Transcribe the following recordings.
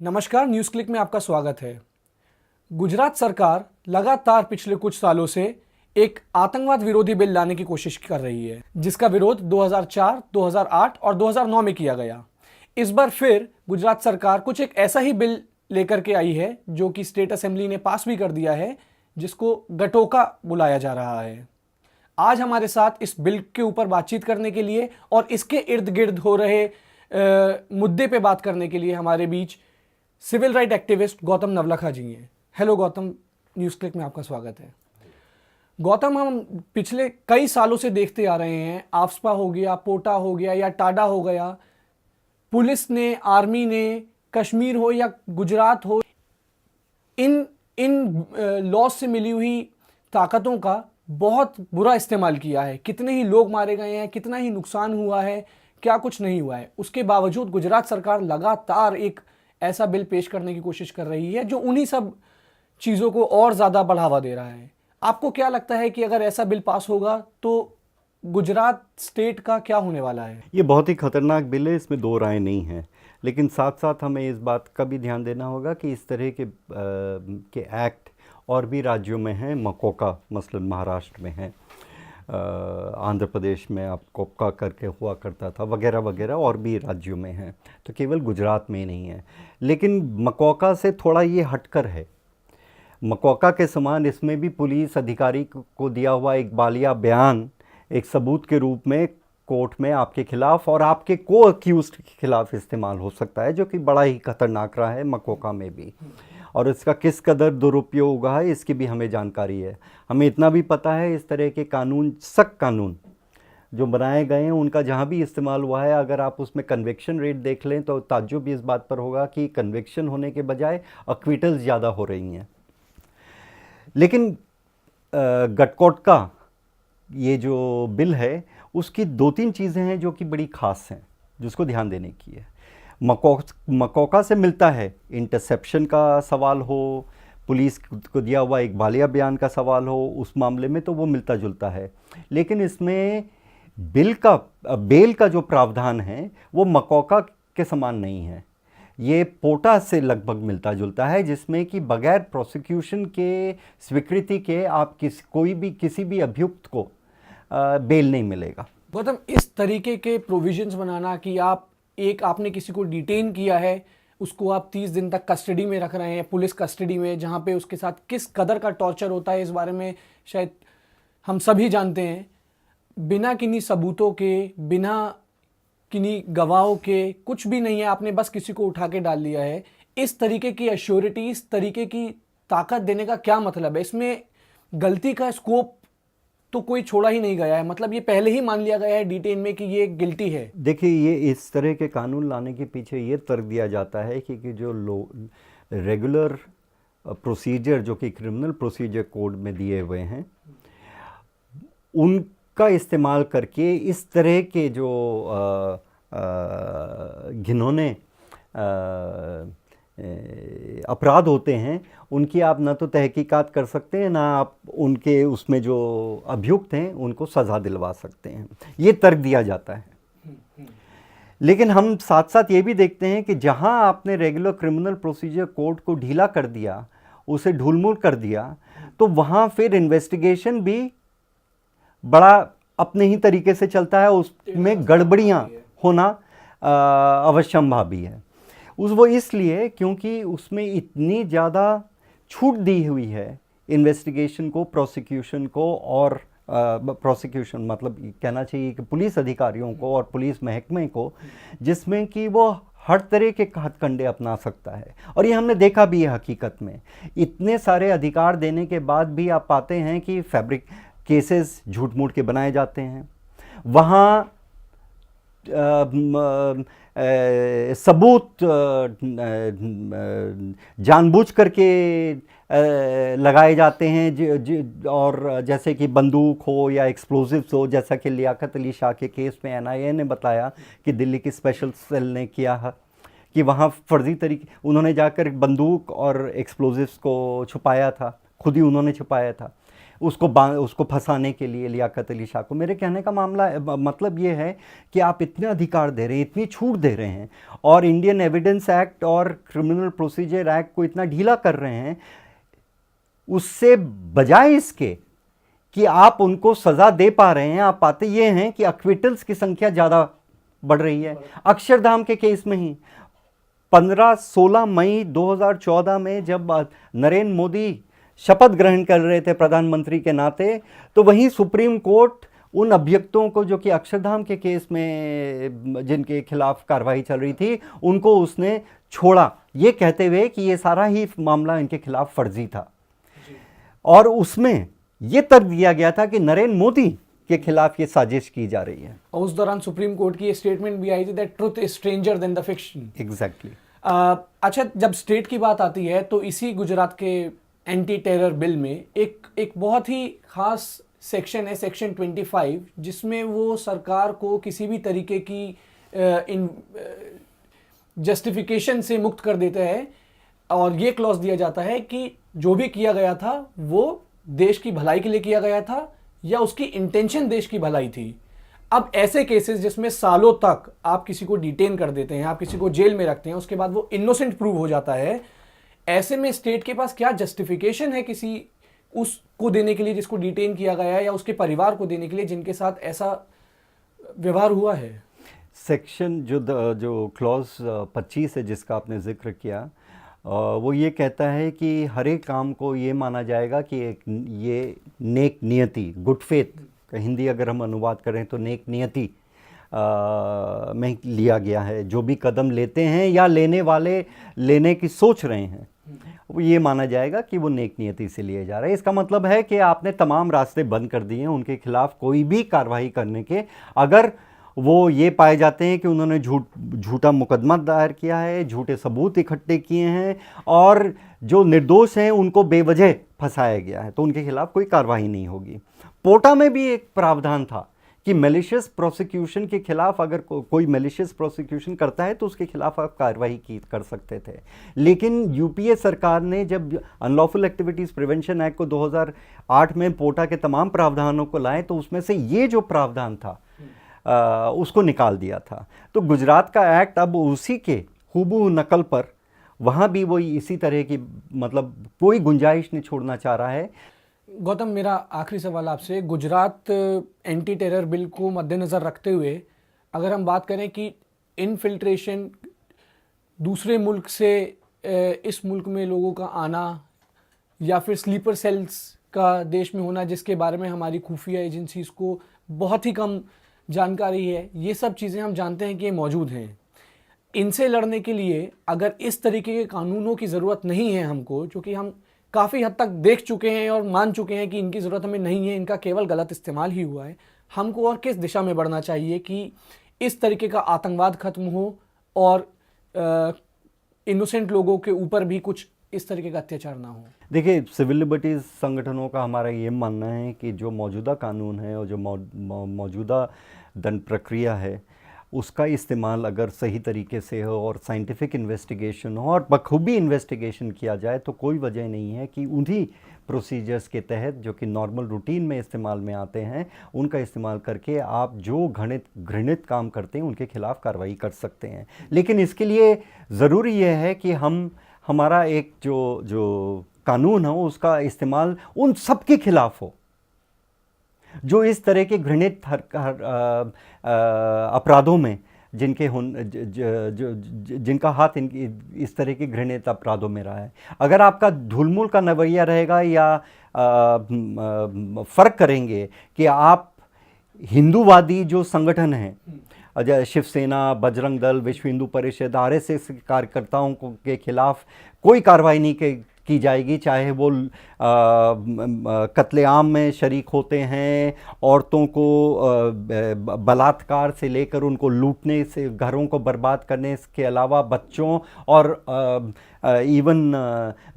नमस्कार, news click में आपका स्वागत है। गुजरात सरकार लगातार पिछले कुछ सालों से एक आतंकवाद विरोधी बिल लाने की कोशिश कर रही है, जिसका विरोध 2004, 2008 और 2009 में किया गया। इस बार फिर गुजरात सरकार कुछ एक ऐसा ही बिल लेकर के आई है जो कि स्टेट असेंबली ने पास भी कर दिया है, जिसको गटोका बुलाया जा रहा है। आज हमारे साथ इस बिल के ऊपर बातचीत करने के लिए और इसके इर्द गिर्द हो रहे मुद्दे पे बात करने के लिए हमारे बीच civil right activist Gautam Navlakha ji हैं। हेलो गौतम, न्यूज़ क्लिक में आपका स्वागत है। गौतम, हम पिछले कई सालों से देखते आ रहे हैं, आफ्सपा हो गया, पोटा हो गया या टाडा हो गया, पुलिस ने, आर्मी ने, कश्मीर हो या गुजरात हो, इन इन लॉज से मिली हुई ताकतों का बहुत बुरा इस्तेमाल किया है। कितने ही लोग मारे गए हैं, कितना ही नुकसान हुआ है, क्या कुछ नहीं हुआ है। उसके बावजूद गुजरात सरकार लगातार एक ऐसा बिल पेश करने की कोशिश कर रही है जो उन्हीं सब चीज़ों को और ज़्यादा बढ़ावा दे रहा है। आपको क्या लगता है कि अगर ऐसा बिल पास होगा तो गुजरात स्टेट का क्या होने वाला है? ये बहुत ही खतरनाक बिल है, इसमें दो राय नहीं है। लेकिन साथ साथ हमें इस बात का भी ध्यान देना होगा कि इस तरह के एक्ट और भी राज्यों में हैं। मकोका मसलन महाराष्ट्र में है, आंध्र प्रदेश में आप कोपका करके हुआ करता था, वगैरह वगैरह और भी राज्यों में है, तो केवल गुजरात में नहीं है। लेकिन मकोका से थोड़ा ये हटकर है। मकोका के समान इसमें भी पुलिस अधिकारी को दिया हुआ एक बालिया बयान एक सबूत के रूप में कोर्ट में आपके खिलाफ और आपके को अक्यूज्ड के खिलाफ इस्तेमाल हो सकता है, जो कि बड़ा ही खतरनाक रहा है मकोका में भी। और इसका किस कदर दुरुपयोग हुआ है इसकी भी हमें जानकारी है। हमें इतना भी पता है इस तरह के कानून, सख्त कानून जो बनाए गए हैं, उनका जहाँ भी इस्तेमाल हुआ है, अगर आप उसमें कन्विक्शन रेट देख लें तो ताज्जुब भी इस बात पर होगा कि कन्विक्शन होने के बजाय अक्विटल्स ज़्यादा हो रही हैं। लेकिन गटकोट का ये जो बिल है उसकी दो तीन चीज़ें हैं जो कि बड़ी ख़ास हैं, जिसको ध्यान देने की है। मकोका से मिलता है, इंटरसेप्शन का सवाल हो, पुलिस को दिया हुआ एक बालिया बयान का सवाल हो, उस मामले में तो वो मिलता जुलता है। लेकिन इसमें बेल का जो प्रावधान है वो मकोका के समान नहीं है। ये पोटा से लगभग मिलता जुलता है, जिसमें कि बगैर प्रोसिक्यूशन के स्वीकृति के आप कोई भी किसी भी अभियुक्त को बेल नहीं मिलेगा। गौतम, इस तरीके के प्रोविजंस बनाना कि आपने किसी को डिटेन किया है, उसको आप 30 दिन तक कस्टडी में रख रहे हैं, पुलिस कस्टडी में, जहाँ पे उसके साथ किस कदर का टॉर्चर होता है इस बारे में शायद हम सभी जानते हैं। बिना किन्हीं सबूतों के, बिना किन्हीं गवाहों के, कुछ भी नहीं है, आपने बस किसी को उठा के डाल लिया है। इस तरीके की एश्योरिटी, इस तरीके की ताकत देने का क्या मतलब है? इसमें गलती का स्कोप तो कोई छोड़ा ही नहीं गया है, मतलब ये पहले ही मान लिया गया है डिटेन में कि ये गिल्टी है। देखिए, ये इस तरह के कानून लाने के पीछे ये तर्क दिया जाता है कि जो रेगुलर प्रोसीजर जो कि क्रिमिनल प्रोसीजर कोड में दिए हुए हैं, उनका इस्तेमाल करके इस तरह के जो घिनौने अपराध होते हैं, उनकी आप ना तो तहकीकात कर सकते हैं, ना आप उनके उसमें जो अभियुक्त हैं उनको सज़ा दिलवा सकते हैं। ये तर्क दिया जाता है। लेकिन हम साथ साथ ये भी देखते हैं कि जहां आपने रेगुलर क्रिमिनल प्रोसीजर कोड को ढीला कर दिया, उसे ढूलमूल कर दिया, तो वहां फिर इन्वेस्टिगेशन भी बड़ा अपने ही तरीके से चलता है, उसमें गड़बड़ियां होना अवश्यंभावी है। वो इसलिए क्योंकि उसमें इतनी ज़्यादा छूट दी हुई है इन्वेस्टिगेशन को, प्रोसिक्यूशन को, और प्रोसिक्यूशन मतलब कहना चाहिए कि पुलिस अधिकारियों को और पुलिस महकमे को, जिसमें कि वो हर तरह के हथकंडे अपना सकता है। और ये हमने देखा भी है हकीकत में। इतने सारे अधिकार देने के बाद भी आप पाते हैं कि फैब्रिक केसेस झूठ मूठ के बनाए जाते हैं। वहाँ सबूत जानबूझ करके लगाए जाते हैं, और जैसे कि बंदूक हो या एक्सप्लोजिव्स हो, जैसा कि लियाकत अली शाह के केस में NIA ने बताया कि दिल्ली की स्पेशल सेल ने किया है कि वहाँ फर्जी तरीके उन्होंने जाकर बंदूक और एक्सप्लोजिव्स को छुपाया था, खुद ही उन्होंने छुपाया था। उसको फंसाने के लिए लियाकत अली शाह को। मेरे कहने का मतलब ये है कि आप इतने अधिकार दे रहे हैं, इतनी छूट दे रहे हैं और इंडियन एविडेंस एक्ट और क्रिमिनल प्रोसीजर एक्ट को इतना ढीला कर रहे हैं, उससे बजाय इसके कि आप उनको सज़ा दे पा रहे हैं, आप पाते ये हैं कि एक्विटल्स की संख्या ज़्यादा बढ़ रही है। अक्षरधाम के केस में ही 16 मई 2014 में जब नरेंद्र मोदी शपथ ग्रहण कर रहे थे प्रधानमंत्री के नाते, तो वहीं सुप्रीम कोर्ट उन अभियुक्तों को जो कि अक्षरधाम के केस में जिनके खिलाफ कार्रवाई चल रही थी, उनको उसने छोड़ा, ये कहते हुए कि ये सारा ही मामला इनके खिलाफ फर्जी था। और उसमें ये तर्क दिया गया था कि नरेंद्र मोदी के खिलाफ ये साजिश की जा रही है। और उस दौरान सुप्रीम कोर्ट की ये स्टेटमेंट भी आई थी that truth is stranger then the fiction. Exactly. अच्छा, जब स्टेट की बात आती है तो इसी गुजरात के एंटी टेरर बिल में एक बहुत ही खास सेक्शन है, सेक्शन 25, जिसमें वो सरकार को किसी भी तरीके की जस्टिफिकेशन से मुक्त कर देता है और ये क्लॉज दिया जाता है कि जो भी किया गया था वो देश की भलाई के लिए किया गया था या उसकी इंटेंशन देश की भलाई थी। अब ऐसे केसेस जिसमें सालों तक आप किसी को डिटेन कर देते हैं, आप किसी को जेल में रखते हैं, उसके बाद वो इनोसेंट प्रूव हो जाता है, ऐसे में स्टेट के पास क्या जस्टिफिकेशन है किसी उसको देने के लिए जिसको डिटेन किया गया है या उसके परिवार को देने के लिए जिनके साथ ऐसा व्यवहार हुआ है? सेक्शन जो क्लॉज 25 है जिसका आपने जिक्र किया, वो ये कहता है कि हर एक काम को ये माना जाएगा कि ये नेक नियति, गुड फेथ, हिंदी अगर हम अनुवाद करें तो नेक नियति में लिया गया है। जो भी कदम लेते हैं या लेने वाले लेने की सोच रहे हैं, वो ये माना जाएगा कि वो नेक नियति से लिए जा रहे हैं। इसका मतलब है कि आपने तमाम रास्ते बंद कर दिए हैं उनके खिलाफ कोई भी कार्रवाई करने के, अगर वो ये पाए जाते हैं कि उन्होंने झूठा मुकदमा दायर किया है, झूठे सबूत इकट्ठे किए हैं और जो निर्दोष हैं उनको बेवजह फंसाया गया है, तो उनके खिलाफ कोई कार्रवाई नहीं होगी। पोटा में भी एक प्रावधान था कि मैलिशियस प्रोसिक्यूशन के खिलाफ अगर कोई मैलिशियस प्रोसिक्यूशन करता है तो उसके खिलाफ आप कार्रवाई कर सकते थे। लेकिन यूपीए सरकार ने जब अनलॉफुल एक्टिविटीज़ प्रिवेंशन एक्ट को 2008 में पोटा के तमाम प्रावधानों को लाए तो उसमें से ये जो प्रावधान था उसको निकाल दिया था। तो गुजरात का एक्ट अब उसी के हूबहू नकल पर वहाँ भी वही इसी तरह की, मतलब कोई गुंजाइश नहीं छोड़ना चाह रहा है। गौतम, मेरा आखिरी सवाल आपसे, गुजरात एंटी टेरर बिल को मद्देनज़र रखते हुए अगर हम बात करें कि इनफिल्ट्रेशन, दूसरे मुल्क से इस मुल्क में लोगों का आना या फिर स्लीपर सेल्स का देश में होना जिसके बारे में हमारी खुफिया एजेंसीज़ को बहुत ही कम जानकारी है, ये सब चीज़ें हम जानते हैं कि ये मौजूद हैं। इनसे लड़ने के लिए अगर इस तरीके के कानूनों की ज़रूरत नहीं है हमको, क्योंकि हम काफ़ी हद तक देख चुके हैं और मान चुके हैं कि इनकी ज़रूरत हमें नहीं है, इनका केवल गलत इस्तेमाल ही हुआ है, हमको और किस दिशा में बढ़ना चाहिए कि इस तरीके का आतंकवाद खत्म हो और इनोसेंट लोगों के ऊपर भी कुछ इस तरीके का अत्याचार ना हो? देखिए, सिविल लिबर्टीज़ संगठनों का हमारा ये मानना है कि जो मौजूदा कानून है और जो मौजूदा दंड प्रक्रिया है उसका इस्तेमाल अगर सही तरीके से हो और साइंटिफिक इन्वेस्टिगेशन हो और बखूबी इन्वेस्टिगेशन किया जाए तो कोई वजह नहीं है कि उन्हीं प्रोसीजर्स के तहत जो कि नॉर्मल रूटीन में इस्तेमाल में आते हैं उनका इस्तेमाल करके आप जो घृणित काम करते हैं उनके खिलाफ कार्रवाई कर सकते हैं। लेकिन इसके लिए ज़रूरी यह है कि हमारा एक जो कानून हो उसका इस्तेमाल उन सब के खिलाफ हो जो इस तरह के घृणित अपराधों में जिनका हाथ इस तरह के घृणित अपराधों में रहा है। अगर आपका धूलमूल का नज़रिया रहेगा या फ़र्क करेंगे कि आप हिंदूवादी जो संगठन हैं, शिवसेना, बजरंग दल, विश्व हिंदू परिषद, आरएसएस कार्यकर्ताओं के खिलाफ कोई कार्रवाई नहीं की जाएगी, चाहे वो कत्लेआम में शरीक होते हैं, औरतों को बलात्कार से लेकर उनको लूटने से, घरों को बर्बाद करने के अलावा बच्चों और इवन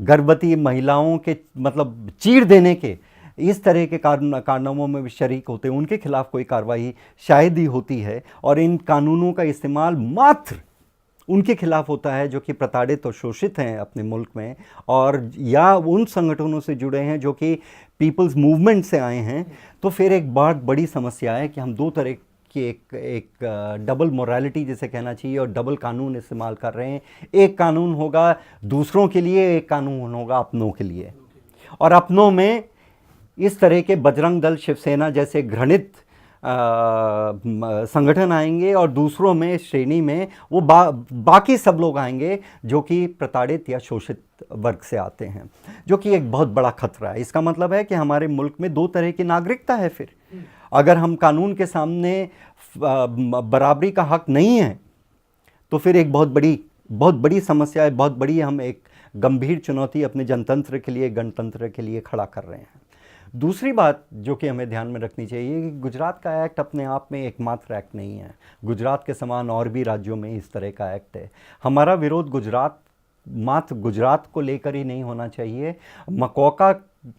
गर्भवती महिलाओं के मतलब चीर देने के इस तरह के कारनामों में भी शरीक होते हैं, उनके खिलाफ कोई कार्रवाई शायद ही होती है। और इन कानूनों का इस्तेमाल मात्र उनके खिलाफ होता है जो कि प्रताड़ित और शोषित हैं अपने मुल्क में, और या उन संगठनों से जुड़े हैं जो कि पीपल्स मूवमेंट से आए हैं, तो फिर एक बहुत बड़ी समस्या है कि हम दो तरह की एक डबल मोरालिटी जिसे कहना चाहिए और डबल कानून इस्तेमाल कर रहे हैं। एक कानून होगा दूसरों के लिए, एक कानून होगा अपनों के लिए, और अपनों में इस तरह के बजरंग दल, शिवसेना जैसे घृणित संगठन आएंगे, और दूसरों में श्रेणी में वो बाकी सब लोग आएंगे जो कि प्रताड़ित या शोषित वर्ग से आते हैं, जो कि एक बहुत बड़ा खतरा है। इसका मतलब है कि हमारे मुल्क में दो तरह की नागरिकता है। फिर अगर हम कानून के सामने बराबरी का हक नहीं है तो फिर एक बहुत बड़ी समस्या है, बहुत बड़ी हम एक गंभीर चुनौती अपने जनतंत्र के लिए, गणतंत्र के लिए खड़ा कर रहे हैं। दूसरी बात जो कि हमें ध्यान में रखनी चाहिए कि गुजरात का एक्ट अपने आप में एकमात्र एक्ट नहीं है। गुजरात के समान और भी राज्यों में इस तरह का एक्ट है। हमारा विरोध मात्र गुजरात को लेकर ही नहीं होना चाहिए। मकोका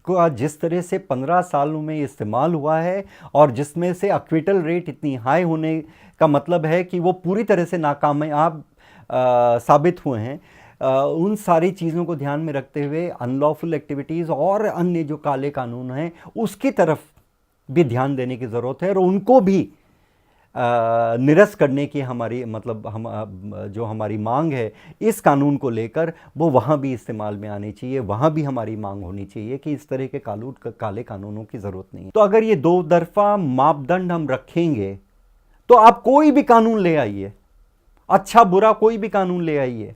का जिस तरह से 15 सालों में इस्तेमाल हुआ है, और जिसमें से एक्विटल रेट इतनी हाई होने का मतलब है कि वो पूरी तरह से नाकामयाब साबित हुए हैं, उन सारी चीज़ों को ध्यान में रखते हुए अनलॉफुल एक्टिविटीज़ और अन्य जो काले कानून हैं उसकी तरफ भी ध्यान देने की ज़रूरत है, और उनको भी निरस्त करने की हमारी जो हमारी मांग है इस कानून को लेकर, वो वहाँ भी इस्तेमाल में आनी चाहिए। वहाँ भी हमारी मांग होनी चाहिए कि इस तरह के काले कानूनों की ज़रूरत नहीं है। तो अगर ये दो तरफा मापदंड हम रखेंगे तो आप कोई भी कानून ले आइए, अच्छा बुरा कोई भी कानून ले आइए,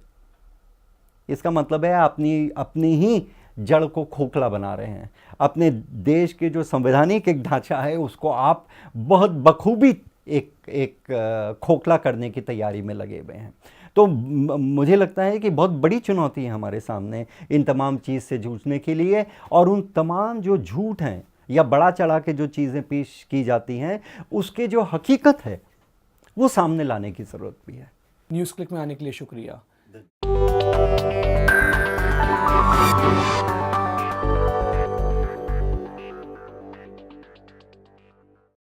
इसका मतलब है अपनी ही जड़ को खोखला बना रहे हैं। अपने देश के जो संवैधानिक एक ढांचा है उसको आप बहुत बखूबी एक खोखला करने की तैयारी में लगे हुए हैं। तो मुझे लगता है कि बहुत बड़ी चुनौती है हमारे सामने इन तमाम चीज़ से जूझने के लिए, और उन तमाम जो झूठ हैं या बड़ा चढ़ा के जो चीज़ें पेश की जाती हैं उसके जो हकीकत है वो सामने लाने की ज़रूरत भी है। न्यूज़ क्लिक में आने के लिए शुक्रिया।